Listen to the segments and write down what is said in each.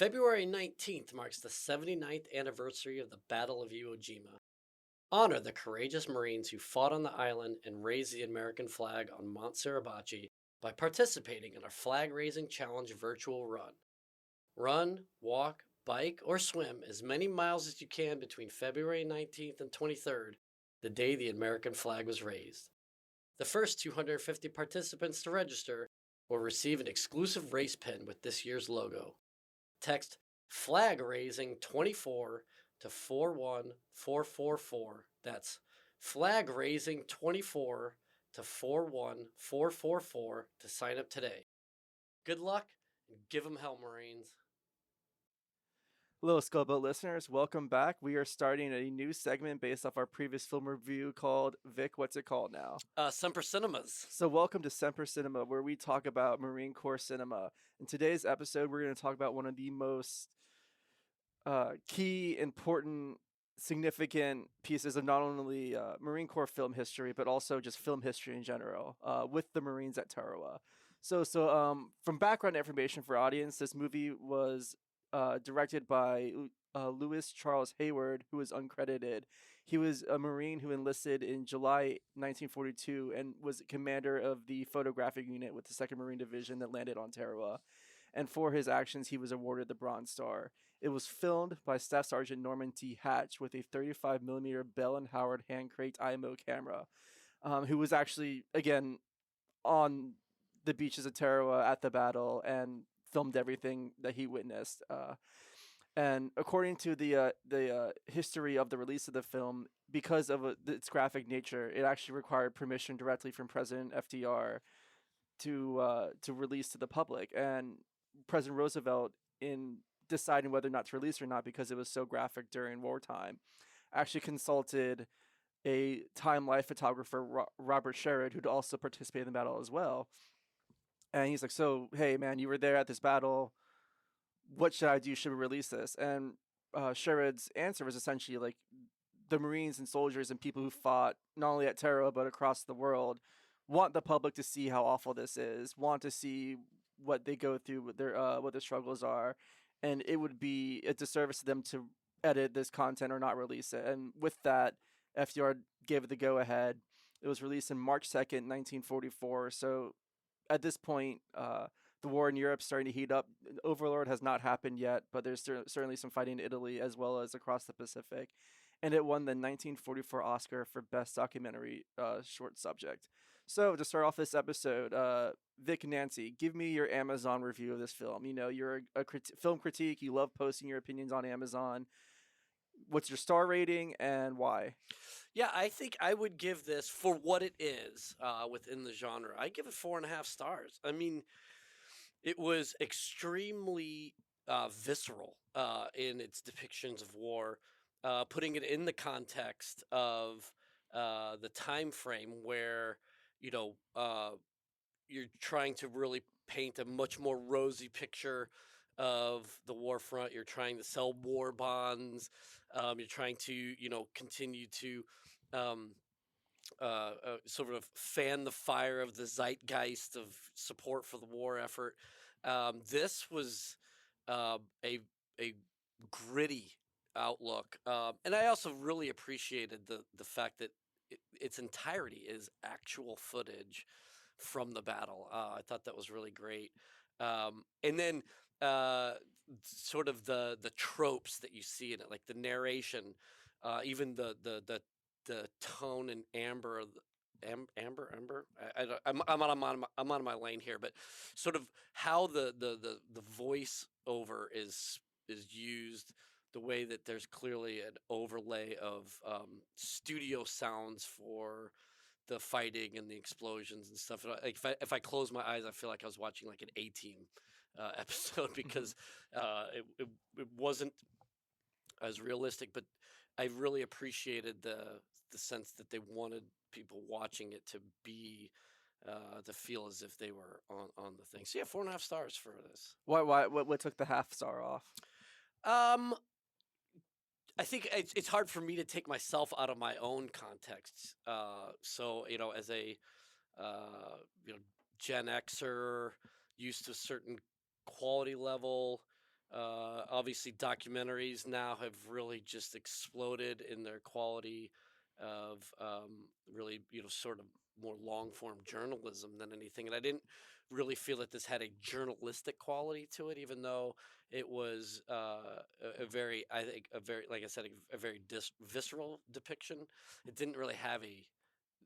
February 19th marks the 79th anniversary of the Battle of Iwo Jima. Honor the courageous Marines who fought on the island and raised the American flag on Mount Suribachi by participating in our flag raising challenge virtual run. Run, walk, bike, or swim as many miles as you can between February 19th and 23rd, the day the American flag was raised. The first 250 participants to register will receive an exclusive race pin with this year's logo. Text flag raising 24 to 41444. That's flag raising 24 to 41444 to sign up today. Good luck and give them hell, Marines. Hello, Scuttlebutt listeners. Welcome back. We are starting a new segment based off our previous film review called Vic, what's it called now? Semper Cinemas. So welcome to Semper Cinema, where we talk about Marine Corps cinema. In today's episode, we're going to talk about one of the most key, important, significant pieces of not only Marine Corps film history, but also just film history in general, with the Marines at Tarawa. So from background information for audience, this movie was directed by Lewis Charles Hayward, who is uncredited. He was a Marine who enlisted in July 1942 and was commander of the photographic unit with the 2nd Marine Division that landed on Tarawa. And for his actions, he was awarded the Bronze Star. It was filmed by Staff Sergeant Norman T. Hatch with a 35mm Bell & Howard hand cranked IMO camera, who was actually, again, on the beaches of Tarawa at the battle and filmed everything that he witnessed. And according to the history of the release of the film, because of its graphic nature, it actually required permission directly from President FDR to release to the public. And President Roosevelt, in deciding whether or not to release or not, because it was so graphic during wartime, actually consulted a Time Life photographer, Robert Sherrod, who'd also participated in the battle as well. And he's like, so, hey, man, you were there at this battle. What should I do? Should we release this? And Sherrod's answer was essentially like, the Marines and soldiers and people who fought not only at Tarawa but across the world want the public to see how awful this is, want to see what they go through, what their struggles are, and it would be a disservice to them to edit this content or not release it. And with that, FDR gave it the go-ahead. It was released on March 2nd, 1944. So at this point, the war in Europe is starting to heat up. Overlord has not happened yet, but there's certainly some fighting in Italy as well as across the Pacific. And it won the 1944 Oscar for Best Documentary Short Subject. So to start off this episode, Vic and Nancy, give me your Amazon review of this film. You know, you're a film critique. You love posting your opinions on Amazon. What's your star rating and why? Yeah, I think I would give this, for what it is within the genre, I give it 4.5 stars. I mean, it was extremely visceral in its depictions of war, putting it in the context of the time frame where, you're trying to really paint a much more rosy picture of the war front. You're trying to sell war bonds. You're trying to, continue to sort of fan the fire of the zeitgeist of support for the war effort. This was a gritty outlook, and I also really appreciated the fact that its entirety is actual footage from the battle. I thought that was really great. And then sort of the tropes that you see in it, like the narration, even the tone and amber. Amber. I'm on my lane here, but sort of how the voice over is used, the way that there's clearly an overlay of studio sounds for the fighting and the explosions and stuff. Like if I close my eyes, I feel like I was watching like an A-Team episode because it wasn't as realistic, but I really appreciated the sense that they wanted people watching it to be to feel as if they were on the thing. So yeah, 4.5 stars for this. Why? What took the half star off? I think it's hard for me to take myself out of my own context. So as a Gen Xer, used to a certain quality level, Obviously, documentaries now have really just exploded in their quality of really, sort of more long form journalism than anything. And I didn't really feel that this had a journalistic quality to it, even though it was a very, I think, a very, like I said, a very visceral depiction. It didn't really have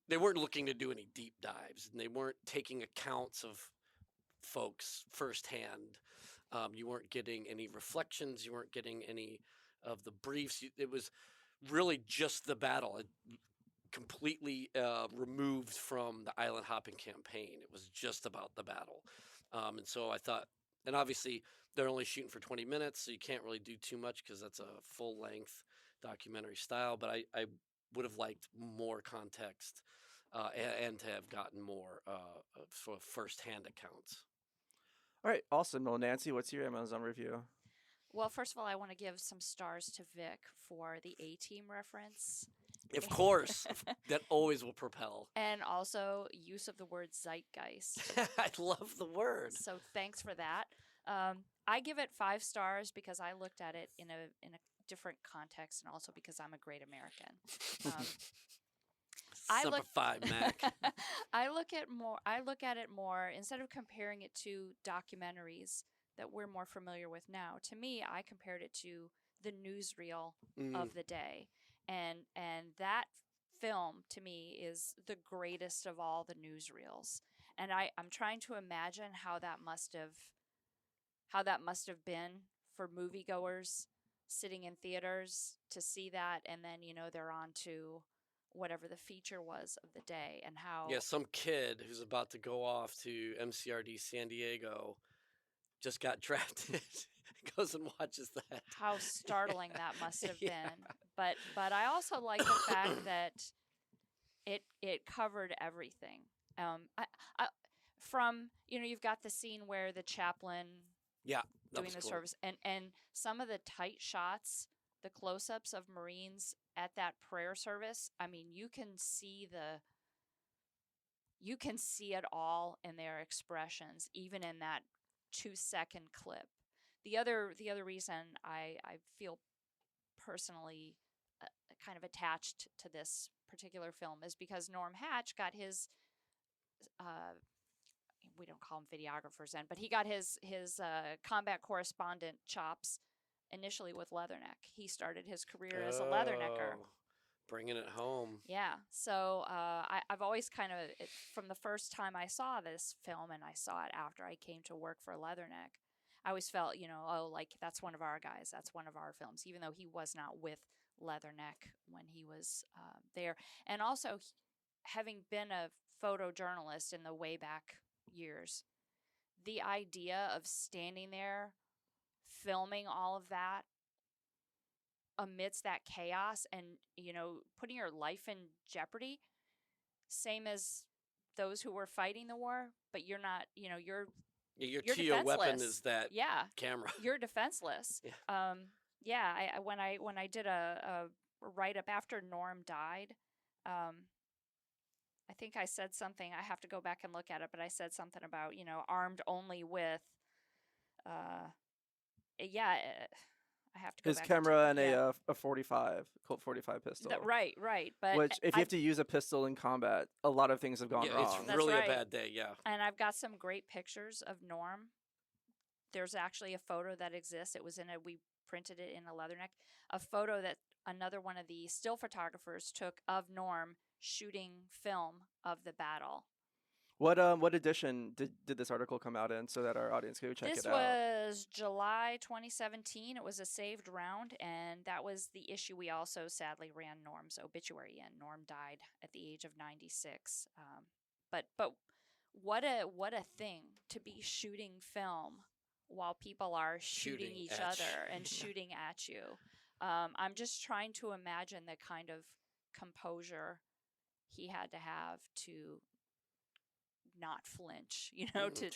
they weren't looking to do any deep dives, and they weren't taking accounts of folks firsthand. You weren't getting any reflections. You weren't getting any of the briefs. It was really just the battle. It completely removed from the island hopping campaign. It was just about the battle. And so I thought, and obviously they're only shooting for 20 minutes, so you can't really do too much because that's a full length documentary style. But I would have liked more context and to have gotten more sort of firsthand accounts. All right, awesome. Well, Nancy, what's your Amazon review? Well, first of all, I want to give some stars to Vic for the A Team reference. Of course, that always will propel. And also use of the word zeitgeist. I love the word. So thanks for that. I give it 5 stars because I looked at it in a different context, and also because I'm a great American. Semper Fi, Mac. I look at it more, instead of comparing it to documentaries that we're more familiar with now. To me, I compared it to the newsreel of the day, and that film to me is the greatest of all the newsreels. And I'm trying to imagine how that must have been for moviegoers sitting in theaters to see that, and then they're on to whatever the feature was of the day, and how some kid who's about to go off to MCRD San Diego just got drafted goes and watches that. How startling that must have been. But I also like the fact that it covered everything. From you've got the scene where the chaplain doing the service, and some of the tight shots, the close-ups of Marines at that prayer service. I mean, you can see it all in their expressions, even in that 2-second clip. The other reason I feel personally kind of attached to this particular film is because Norm Hatch got his we don't call them videographers then, but he got his combat correspondent chops initially with Leatherneck. He started his career as a Leathernecker. Bringing it home. Yeah. So I've always kind of, from the first time I saw this film, and I saw it after I came to work for Leatherneck, I always felt, like that's one of our guys. That's one of our films, even though he was not with Leatherneck when he was there. And also, having been a photojournalist in the way back years, the idea of standing there filming all of that amidst that chaos and putting your life in jeopardy, same as those who were fighting the war, but you're not, you're TO weapon is that camera. You're defenseless. When I did a write-up after Norm died, I think I said something, I have to go back and look at it, but I said something about armed only with I have to go his back camera and a 45 Colt 45 pistol. Right. But which, if you have to use a pistol in combat, a lot of things have gone wrong. It's really a bad day. Yeah. And I've got some great pictures of Norm. There's actually a photo that exists. We printed it in a Leatherneck. A photo that another one of the still photographers took of Norm shooting film of the battle. What edition did this article come out in, so that our audience could check it out? This was July 2017. It was a saved round, and that was the issue we also sadly ran Norm's obituary in. Norm died at the age of 96. But what a thing to be shooting film while people are shooting each other and shooting at you. I'm just trying to imagine the kind of composure he had to have to not flinch, to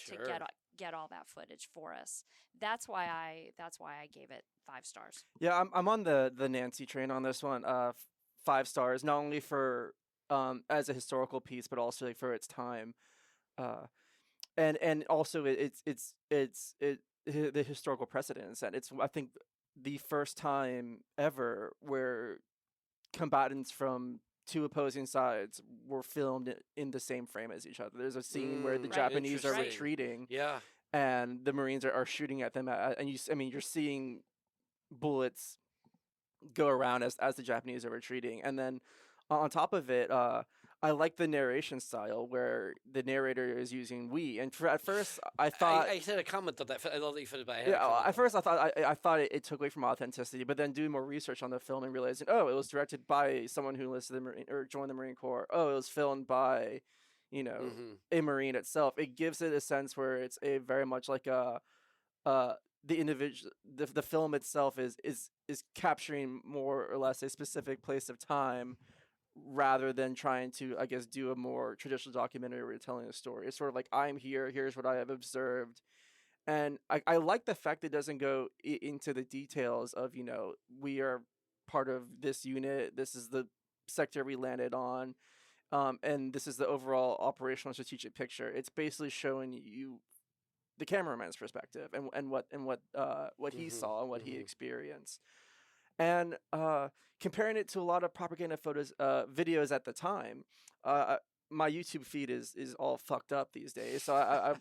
get all that footage for us. That's why I gave it 5 stars. Yeah, I'm on the Nancy train on this one. 5 stars, not only for as a historical piece, but also for its time, and also it the historical precedence, and it's, I think, the first time ever where combatants from two opposing sides were filmed in the same frame as each other. There's a scene where the Mm, Right. Japanese are Right. interesting. retreating Yeah. and the Marines are shooting at them, and I mean, you're seeing bullets go around as the Japanese are retreating, and then on top of it, I like the narration style where the narrator is using "we." And at first, I thought, I said a comment on that. I love that you said it, but I had a yeah, comment at on first I thought it took away from authenticity, but then doing more research on the film and realizing, oh, it was directed by someone who enlisted the Marine or joined the Marine Corps. Oh, it was filmed by, you that. know, Hmm. a Marine itself. It gives it a sense where it's a very much like a uh the individual, the film itself is capturing more or less a specific place of time rather than trying to, I guess, do a more traditional documentary where you're telling a story. It's sort of like, I'm here, here's what I have observed. And I like the fact that it doesn't go into the details of, we are part of this unit, this is the sector we landed on, and this is the overall operational strategic picture. It's basically showing you the cameraman's perspective and what he Hmm. saw and what he Hmm. experienced, and comparing it to a lot of propaganda photos, videos at the time. My YouTube feed is all fucked up these days, so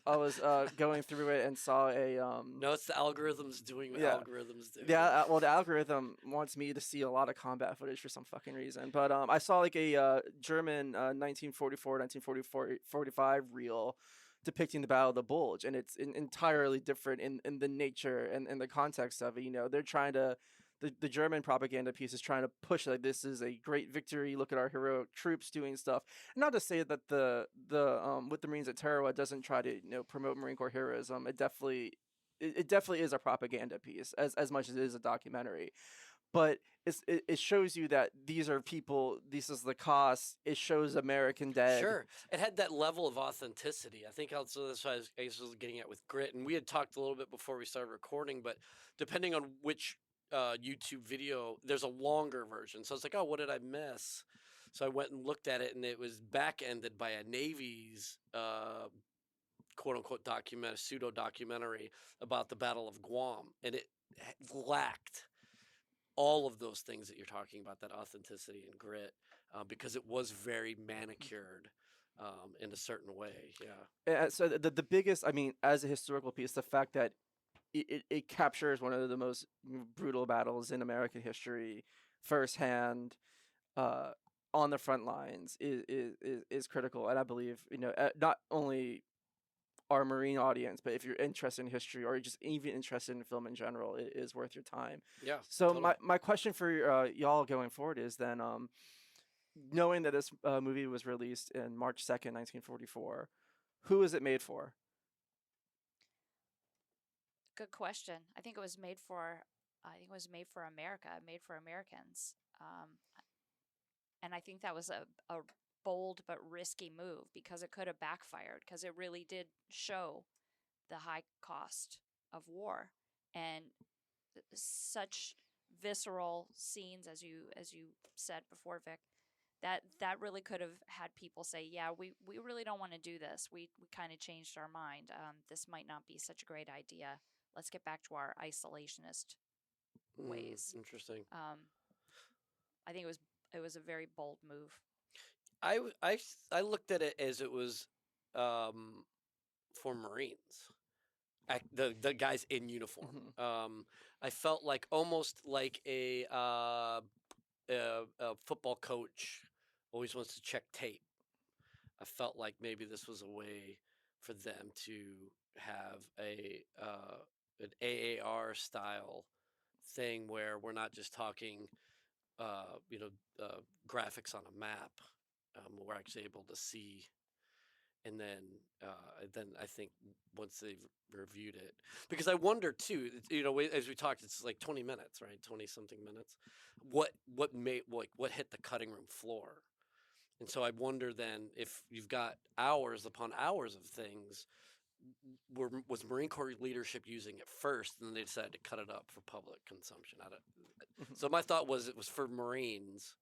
I was going through it and saw a No, it's the algorithms doing what yeah. algorithms do. Yeah, Yeah. well, the algorithm wants me to see a lot of combat footage for some fucking reason. But I saw like a German 1944, 1944, 45 reel depicting the Battle of the Bulge, and it's entirely different in the nature and the context of it. They're trying to. The German propaganda piece is trying to push like this is a great victory. Look at our heroic troops doing stuff. Not to say that the with the Marines at Tarawa doesn't try to promote Marine Corps heroism. It definitely is a propaganda piece as much as it is a documentary, but it shows you that these are people, this is the cost. It shows American dead. Sure, it had that level of authenticity. I think also that's what I was getting at with Grit, and we had talked a little bit before we started recording. But depending on which YouTube video, there's a longer version. So it's like, oh, what did I miss? So I went and looked at it, and it was back ended by a Navy's quote unquote pseudo documentary about the Battle of Guam, and it lacked all of those things that you're talking about, that authenticity and grit, because it was very manicured in a certain way. Yeah. So the biggest, I mean, as a historical piece, the fact that it captures one of the most brutal battles in American history firsthand, uh, on the front lines is critical. And I believe, not only our Marine audience, but if you're interested in history or just even interested in film in general, it is worth your time. Yeah. So Totally. my question for y'all going forward is then, knowing that this movie was released in March 2nd, 1944, who is it made for? Good question. I think it was made for. I think it was made for America, made for Americans. And I think that was a bold but risky move because it could have backfired because it really did show the high cost of war and such visceral scenes as you said before, Vic, that really could have had people say, yeah, we really don't want to do this. We kind of changed our mind. This might not be such a great idea. Let's get back to our isolationist ways. Interesting. I think it was a very bold move. I looked at it as it was for Marines. The guys in uniform. Mhm. I felt like almost like a football coach always wants to check tape. I felt like maybe this was a way for them to have an AAR style thing where we're not just talking, uh, you know, graphics on a map. We're actually able to see, and then I think once they've reviewed it, because I wonder too, as we talked, it's like 20 minutes, right? 20 something minutes. What hit the cutting room floor? And so I wonder then if you've got hours upon hours of things, was Marine Corps leadership using it first, and then they decided to cut it up for public consumption? So my thought was it was for Marines,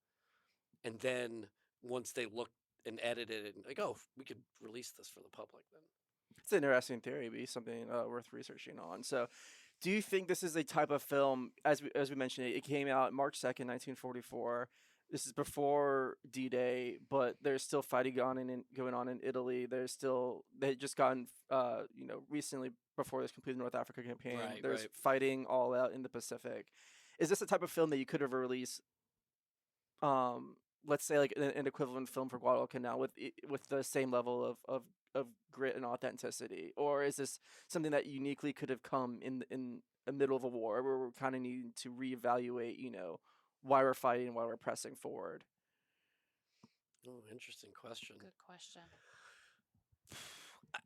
and then once they looked and edited it, and like, oh, we could release this for the public then. It's an interesting theory, be something worth researching on. So, do you think this is a type of film, as we mentioned, it came out March 2nd, 1944. This is before D-Day, but there's still fighting going on in Italy. They just gotten recently before this completed North Africa campaign. Right, There's right. fighting all out in the Pacific. Is this the type of film that you could ever release, let's say like an equivalent film for Guadalcanal with the same level of grit and authenticity, or is this something that uniquely could have come in the middle of a war where we're kind of needing to reevaluate, why we're fighting and why we're pressing forward? Oh, interesting question. Good question.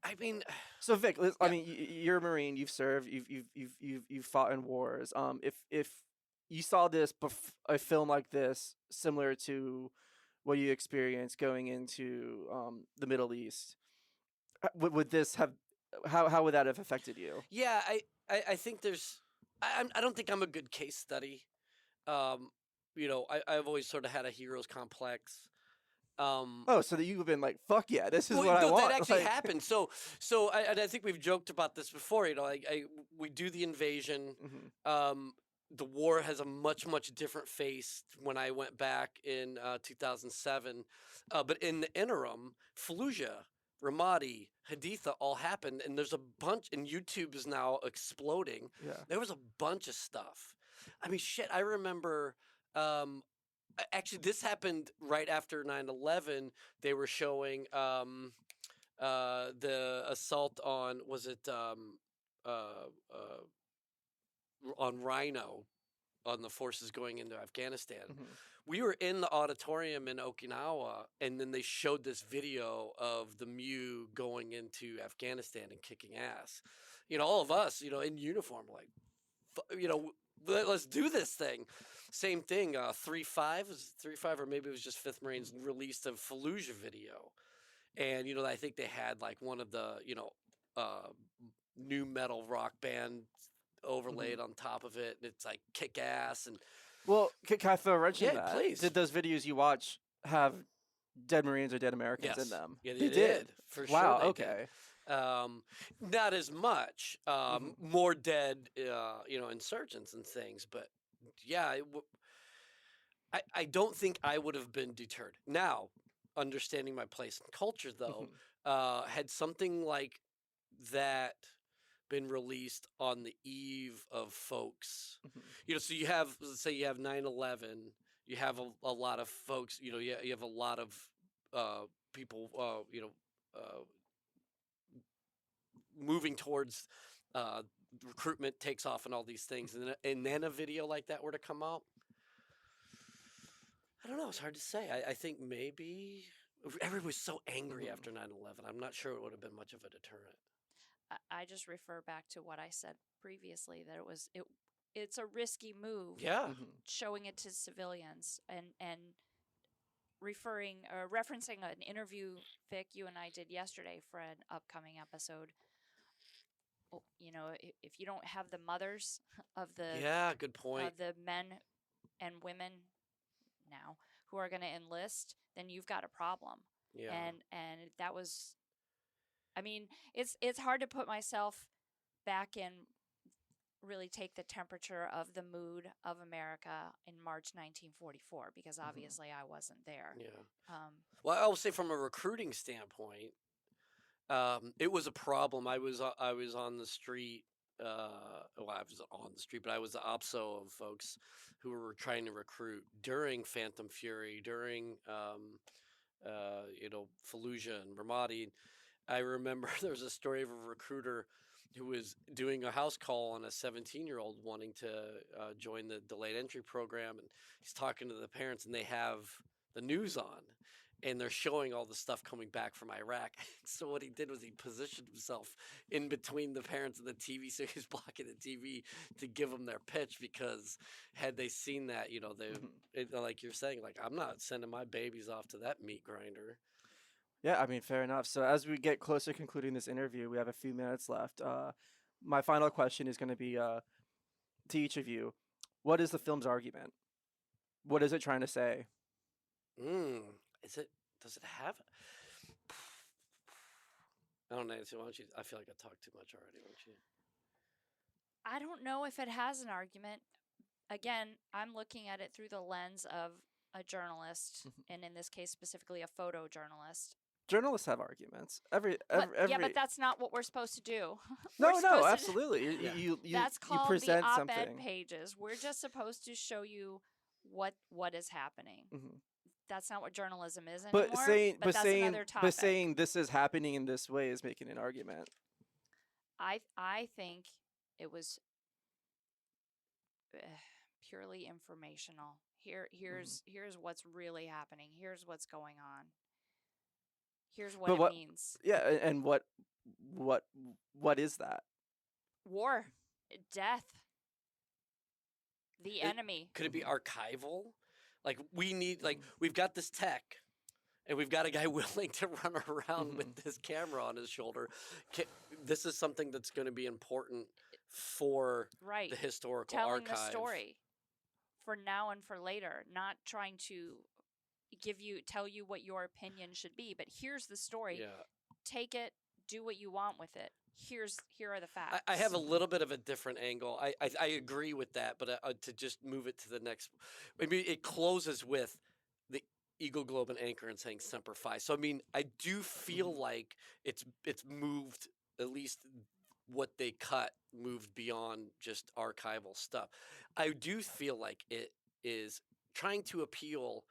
I mean, So Vic, I yeah, mean, you're a Marine. You've served. You've fought in wars. If you saw a film like this, similar to what you experienced going into the Middle East, would this have how would that have affected you? yeah. I think there's. I don't think I'm a good case study. Um, I've always sort of had a hero's complex. Oh, so that you've been like, fuck yeah, this is Well, what I no, that want. actually Like, happened. And I think we've joked about this before. We do the invasion. mhm, The war has a much different face when I went back in 2007. But in the interim, Fallujah, Ramadi, Haditha all happened, and there's a bunch. And YouTube is now exploding. yeah. There was a bunch of stuff. I mean, shit. I remember. Actually, this happened right after 9/11. They were showing the assault on, was it on Rhino, on the forces going into Afghanistan. Mhm. We were in the auditorium in Okinawa, and then they showed this video of the Mew going into Afghanistan and kicking ass. All of us, in uniform, like, let's do this thing. Same thing. 3-5 was 3-5, or maybe it was just Fifth Marines released a Fallujah video, and I think they had like one of the uh, new metal rock band overlaid Mhm. on top of it, and it's like kick ass and Well, can I throw a wrench in yeah, that? please. Did those videos you watch have dead Marines or dead Americans in Yes, them? yeah, They they did. did for sure. Wow. They did. Okay. Not as much, Mhm. more dead, insurgents and things, but yeah, I don't think I would have been deterred. Now, understanding my place in culture, though, Mhm. had something like that been released on the eve of folks, Mhm. so you have, let's say you have 9/11, you have a lot of folks, you have a lot of people, moving towards recruitment takes off and all these things, and then a video like that were to come out. I don't know. It's hard to say. I think maybe everyone was so angry Mhm. after 9/11. I'm not sure it would have been much of a deterrent. I just refer back to what I said previously, that it's a risky move Yeah. Mhm. showing it to civilians, and referencing an interview, Vic, you and I did yesterday for an upcoming episode. If you don't have the mothers of the Yeah. Good point. men and women now who are going to enlist, then you've got a problem. Yeah. And that was, I mean, it's hard to put myself back and really take the temperature of the mood of America in March 1944, because Mhm. obviously I wasn't there. Yeah. Um, Well, I will say from a recruiting standpoint, it was a problem. I was on the street. Well, I was on the street, but I was the OPSO of folks who were trying to recruit during Phantom Fury, during Fallujah and Ramadi. I remember there was a story of a recruiter who was doing a house call on a 17-year-old wanting to join the delayed entry program, and he's talking to the parents, and they have the news on, and they're showing all the stuff coming back from Iraq. So what he did was he positioned himself in between the parents and the TV, so he was blocking the TV to give them their pitch, because had they seen that, Mhm. like you're saying, like, I'm not sending my babies off to that meat grinder. Yeah, I mean, fair enough. So as we get closer to concluding this interview, we have a few minutes left. My final question is going to be to each of you: what is the film's argument? What is it trying to say? Mm, is it? Does it have? I don't know, Nancy, why don't you? I feel like I talked too much already. Why don't you? I don't know if it has an argument. Again, I'm looking at it through the lens of a journalist, and in this case specifically a photojournalist. Journalists have arguments. Yeah, but that's not what we're supposed to do. We're No, no, supposed to absolutely. Yeah. That's You called the present op-ed something. pages. We're just supposed to show you what is happening. Mhm. That's not what journalism is But anymore. saying, But that's another topic. but saying this is happening in this way is making an argument. I think it was purely informational. Here's what's really happening. Here's what's going on. Here's what But it means. Yeah, and what what is that? War, death, the It- enemy. Could it be Mhm. archival? Like we need, like we've got this tech, and we've got a guy willing to run around with this camera on his shoulder. This is something that's going to be important for Right. the historical Telling archive. the story for now and for later, not trying to tell you what your opinion should be, but here's the story. Yeah. Take it, do what you want with it. Here are the facts. I have a little bit of a different angle. I agree with that, but to just move it to the next, maybe it closes with the Eagle Globe and Anchor and saying Semper Fi. So I mean, I do feel like it's moved, at least what they cut moved beyond just archival stuff. I do feel like it is trying to appeal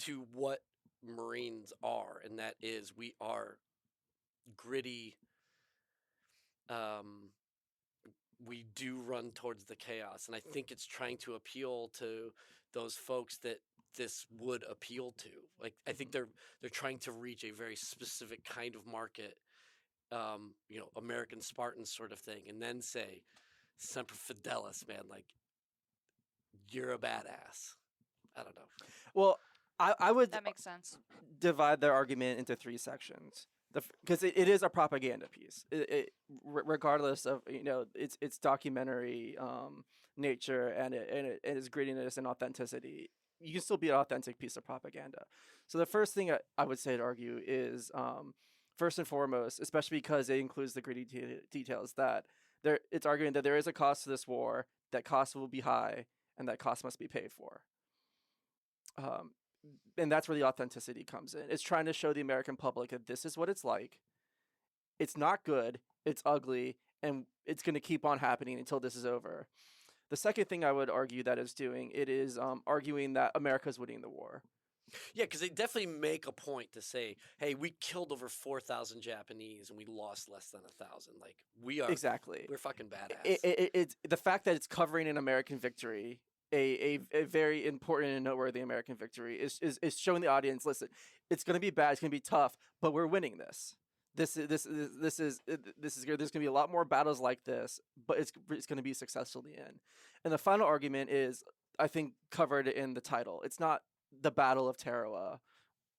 to what Marines are, and that is we are gritty. Um, we do run towards the chaos, and I think it's trying to appeal to those folks that this would appeal to. Like I think they're trying to reach a very specific kind of market, American Spartan sort of thing, and then say Semper Fidelis, man, like you're a badass. I don't know. Well, I would That makes sense. divide their argument into three sections. Because it is a propaganda piece, regardless of its documentary nature and its grittiness and authenticity. You can still be an authentic piece of propaganda. So the first thing I would say to argue is, first and foremost, especially because it includes the gritty details, that it's arguing that there is a cost to this war, that cost will be high, and that cost must be paid for. And that's where the authenticity comes in. It's trying to show the American public that this is what it's like. It's not good, it's ugly, and it's going to keep on happening until this is over. The second thing I would argue that it's doing, it is arguing that America's winning the war. Yeah, because they definitely make a point to say, "Hey, we killed over 4,000 Japanese and we lost less than 1,000. Like we are Exactly. we're fucking badass." It's the fact that it's covering an American victory, a very important and noteworthy American victory, is showing the audience, listen, it's going to be bad, it's going to be tough, but we're winning this. This is good. There's going to be a lot more battles like this, but it's going to be successful in the end. And the final argument is, I think, covered in the title. It's not the Battle of Tarawa,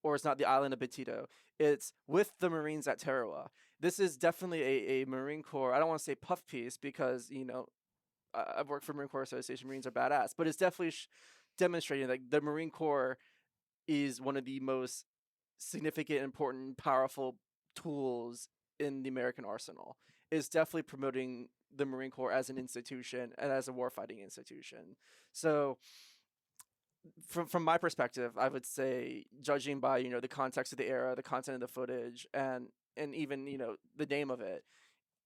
or it's not the island of Betito. It's with the Marines at Tarawa. This is definitely a Marine Corps. I don't want to say puff piece because I've worked for Marine Corps Association. Marines are badass, but it's definitely demonstrating that the Marine Corps is one of the most significant, important, powerful tools in the American arsenal. It's definitely promoting the Marine Corps as an institution and as a warfighting institution. So, from my perspective, I would say, judging by the context of the era, the content of the footage, and even the name of it,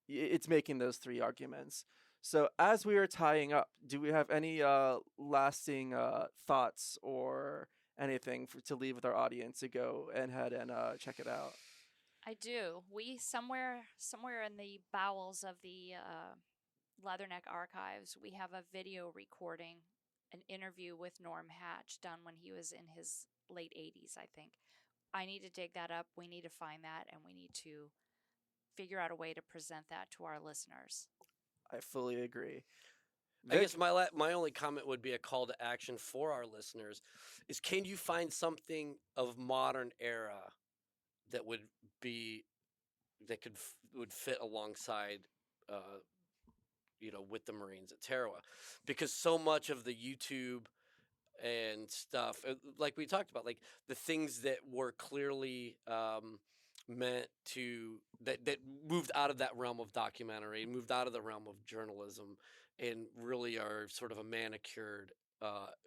it's making those three arguments. So as we are tying up, do we have any lasting thoughts or anything to leave with our audience to go ahead and check it out? I do. We somewhere in the bowels of the Leatherneck archives, we have a video recording, an interview with Norm Hatch done when he was in his late 80s, I think. I need to dig that up. We need to find that, and we need to figure out a way to present that to our listeners. I fully agree. I guess my only comment would be a call to action for our listeners is, can you find something of modern era that would would fit alongside with the Marines at Tarawa, because so much of the YouTube and stuff, like we talked about, like the things that were clearly meant to that moved out of that realm of documentary, moved out of the realm of journalism, and really are sort of a manicured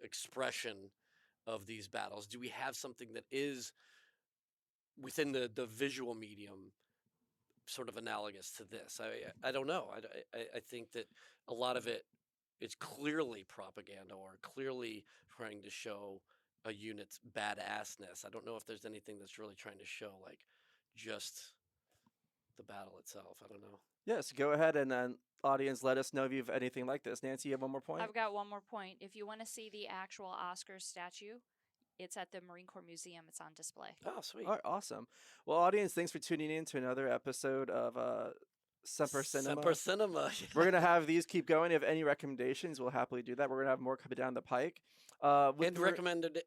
expression of these battles? Do we have something that is within the visual medium sort of analogous to this? I don't know. I think that a lot of it is clearly propaganda or clearly trying to show a unit's badassness. I don't know if there's anything that's really trying to show like just the battle itself. I don't know. Yes, go ahead and then audience, let us know if you have anything like this. Nancy, you have one more point? I've got one more point. If you want to see the actual Oscar statue, it's at the Marine Corps Museum. It's on display. Oh, sweet. All right, awesome. Well, audience, thanks for tuning in to another episode of Semper Cinema. Semper Cinema. We're going to have these keep going. If any recommendations, we'll happily do that. We're going to have more coming down the pike. And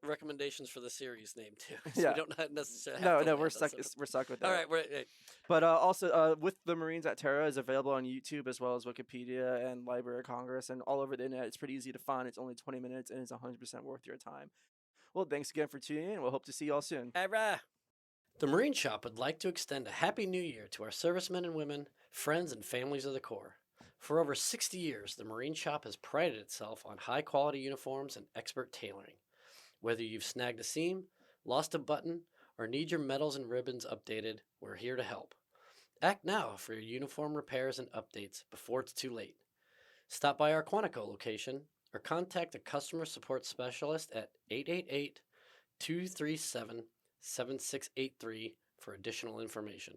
recommendations for the series name too. So Yeah. we don't necessarily. No, we're stuck. We're stuck with that. All right, right. But also, with the Marines at Tarawa is available on YouTube as well as Wikipedia and Library of Congress and all over the internet. It's pretty easy to find. It's only 20 minutes and it's 100% worth your time. Well, thanks again for tuning in. We'll hope to see you all soon. Hurrah! The Marine Shop would like to extend a Happy New Year to our servicemen and women, friends and families of the Corps. For over 60 years, the Marine Shop has prided itself on high-quality uniforms and expert tailoring. Whether you've snagged a seam, lost a button, or need your medals and ribbons updated, we're here to help. Act now for your uniform repairs and updates before it's too late. Stop by our Quantico location or contact a customer support specialist at 888-237-7683 for additional information.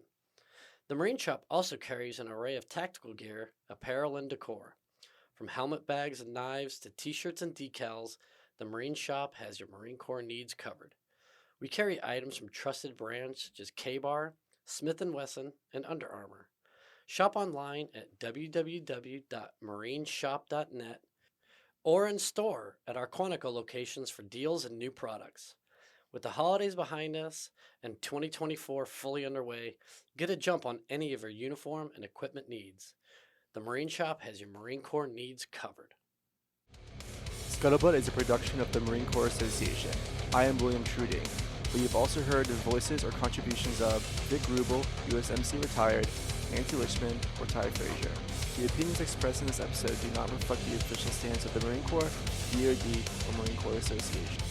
The Marine Shop also carries an array of tactical gear, apparel, and decor. From helmet bags and knives to t-shirts and decals, the Marine Shop has your Marine Corps needs covered. We carry items from trusted brands such as K-Bar, Smith & Wesson, and Under Armour. Shop online at www.marineshop.net or in store at our Quantico locations for deals and new products. With the holidays behind us and 2024 fully underway, get a jump on any of your uniform and equipment needs. The Marine Shop has your Marine Corps needs covered. Scuttlebutt is a production of the Marine Corps Association. I am William Truding. But you've also heard the voices or contributions of Vic Rubel, USMC retired, Nancy Lichman, or Ty Frazier. The opinions expressed in this episode do not reflect the official stance of the Marine Corps, DoD, or Marine Corps Association.